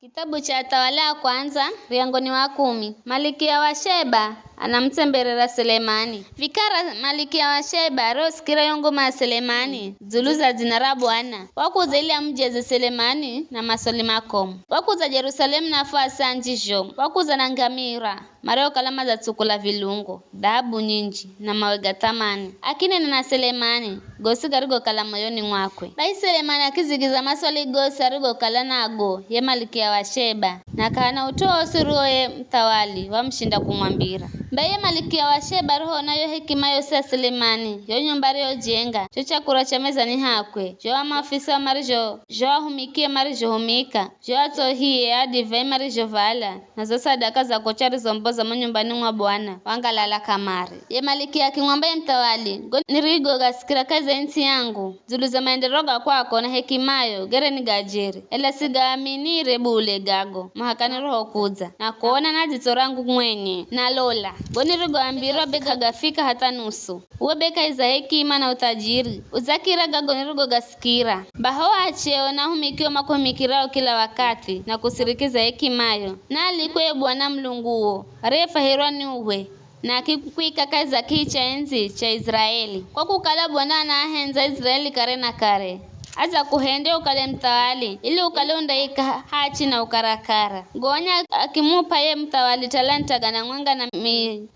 Kitabu cha Tawala wa kwanza, Riangoni wa 10. Malikia wa Sheba anamtemberera Selemani. Vikara Malikia wa Sheba roskira yongoma ya Selemani zuluza zinara Bwana. Wakuza ile mjeze Selemani na masoli makomu. Wakuza Yerusalemu na fasa njisho. Wakuza na ngamira mareo kalama za tsukula vilungo, dhahabu nyingi na mawega tamani. Akine na Selemani gosi garigo kala moyoni mwakwe. Bai Selemani akizigiza maswali gosi garigo kala nago ye Malikia wa Sheba na kana utoa usuruye mtawali wamshinda kumwambira. Baye Malikia wa Sheba roho nayo hekima yose ya Selemani yo nyumbari yo jenga cho chakura cha mezani hakwe jo maafisa wa marijo jo humikie marijo humika jo atohie hadi vai marijo vala na zo sadaka za kochari zomboza manyumbani mwa Bwana wangalala kamari. Ye Malikia akimwambia mtawali nirigo gasikira kazi nchi yangu zuluza maenderoga kwako na hekimayo gere ni gajiri ela sigaaminire bule gago mahakani roho kuza na kuona najito rangu mwenye na lola bonirigo ambiro beka gafika hata nusu uwe beka iza hekima na utajiri uzakira gago nirigo gasikira baho acheo na humikio makomikirao kila wakati na kusirikiza hekimayo na alikwe Bwana mlunguo refa hironi uwe na kikuika kazi za kicha enzi cha Israeli kwa kukala Bwana na ahenza Israeli kare na kare aza kuhende ukale mtawali ili ukale undaika hachi na ukarakara gonya akimupa ye mtawali talanta gana mwanga na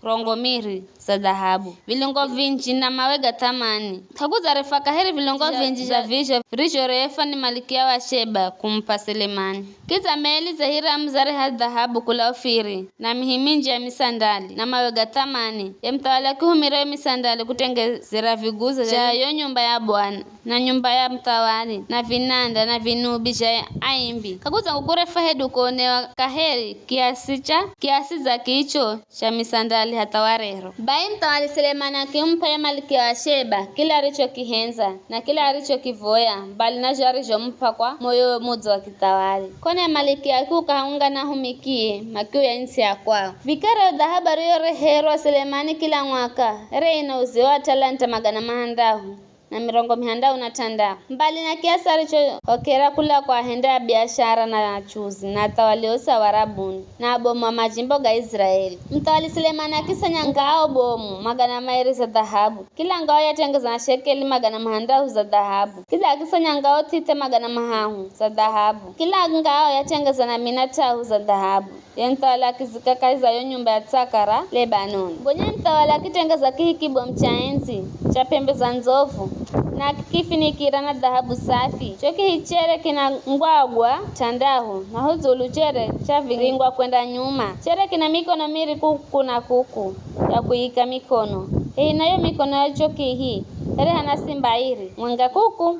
mirongomiri za dhahabu vilungo vinji na mawega tamani takuza refaka heri vilungo vinji za visho rijo refa ni Malikia wa Sheba kumpa Selemani kiza meli za hiram zare ha dhahabu kula ofiri na mihiminji ya misandali na mawega tamani ya mtawali kuhumira misandali kutengezera viguza ja yo nyumba ya Bwana na nyumba ya mtawali na vinanda na vinubi cha aimbi kakuza kukurefa hedu kuonewa kaheri kiasi za kicho cha misandali hata warero. Bai mtawali Selemani akimpa ya Malikia wa Sheba kila aricho kihenza na kila aricho kivoya bali na jarijo mpa kwa moyo mudzo wa kitawali kone Malikia akukaunga na humikie makio ya nchi ya kwao vikara dhahabu rehero Selemani kila mwaka reina uziwa talanta magana mahandahu na mirongo mihandao na tanda mbali na kiasi alicho okera kula kwa henda ya biashara na chuzi na tawaliosa warabuni na bomu wa majimbo ga Israeli. Mtawali Selemani akisanya ngao bomu magana mairi za dhahabu kila ngao yatengeza na shekeli magana mahandao za dhahabu kila akisanya ngao tite magana mahahu za dhahabu kila ngao yatengeza na minatahu za dhahabu ya mtawali akizika kazi za yo nyumba ya Tsakara Lebanon bonye mtawali akitengeza kihikibo mchaenzi cha pembe za nzovu na kifinikira na dhahabu safi choki hichere kina ngwagwa tandahu na huzulu chere cha viringwa kwenda nyuma chere kina mikono miri kuku na kuku ya kuika mikono nayo mikono ya choki hii here hana simba iri mwenga kuku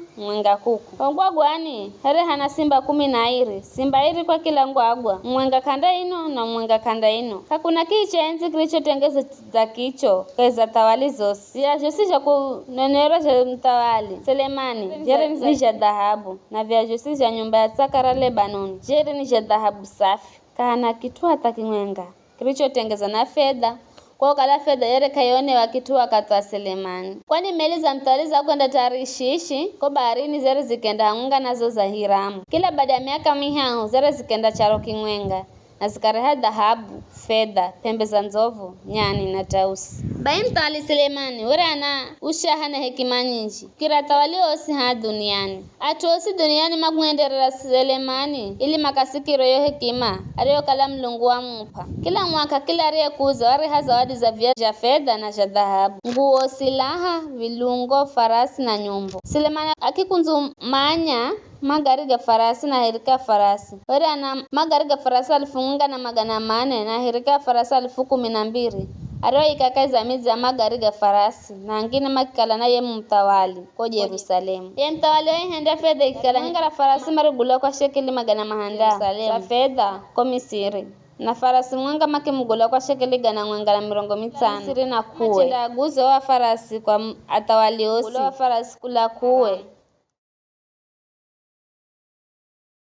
ngwagwani here hana simba 10 simba iri kwa kila ngwagwa mwenga kanda ino na mwenga kanda ino hakuna kiche enzi kilichotengeza za kicho keza tawali zosi ya josi cha kunenero cha mtawali Selemani jere ni za dhahabu na vya josi za nyumba ya Tsakara Lebanon jere ni za dhahabu safi kana kitu hata kimwenga kilichotengeza na fedha kwa kala fedha yere kayone wakitua katwa Selemani kwani meli za mtawali za kwenda Tarishishi kwa baharini zere zikenda hunga nazo za Hiramu kila baada ya miaka mihangu zere zikenda charo kimwenga na zikareha dhahabu fedha pembe za nzovu nyani na tausi. Bai mtawali Selemani wera ana ushaha na hekima nyingi kira tawali osi ha duniani atosi duniani makuenderera Selemani ili makasikiro yo hekima ariyo kala mlungu wa mupa kila mwaka kila ariye kuza wari zawadi za vya fedha na za dhahabu nguo silaha vilungo farasi na nyumbu Selemani akikunzu manya magari ga farasi na hirika farasi wari ana magari ga farasi 1400 na hirika farasi 12,000 Aro ikakaza mizi ya magari ga farasi na angine makikala na ye mtawali kwa Yerusalemu. Ye mtawali wa henda fedha ikala ngara farasi marugula kwa shekeli magana mahanda za fedha kwa Misiri. Na farasi mwanga make mugula kwa shekeli gana mwanga na 500 Misiri na kuwe. Machinda guzo wa farasi kwa atawali osi. Ula wa farasi kula kuwe.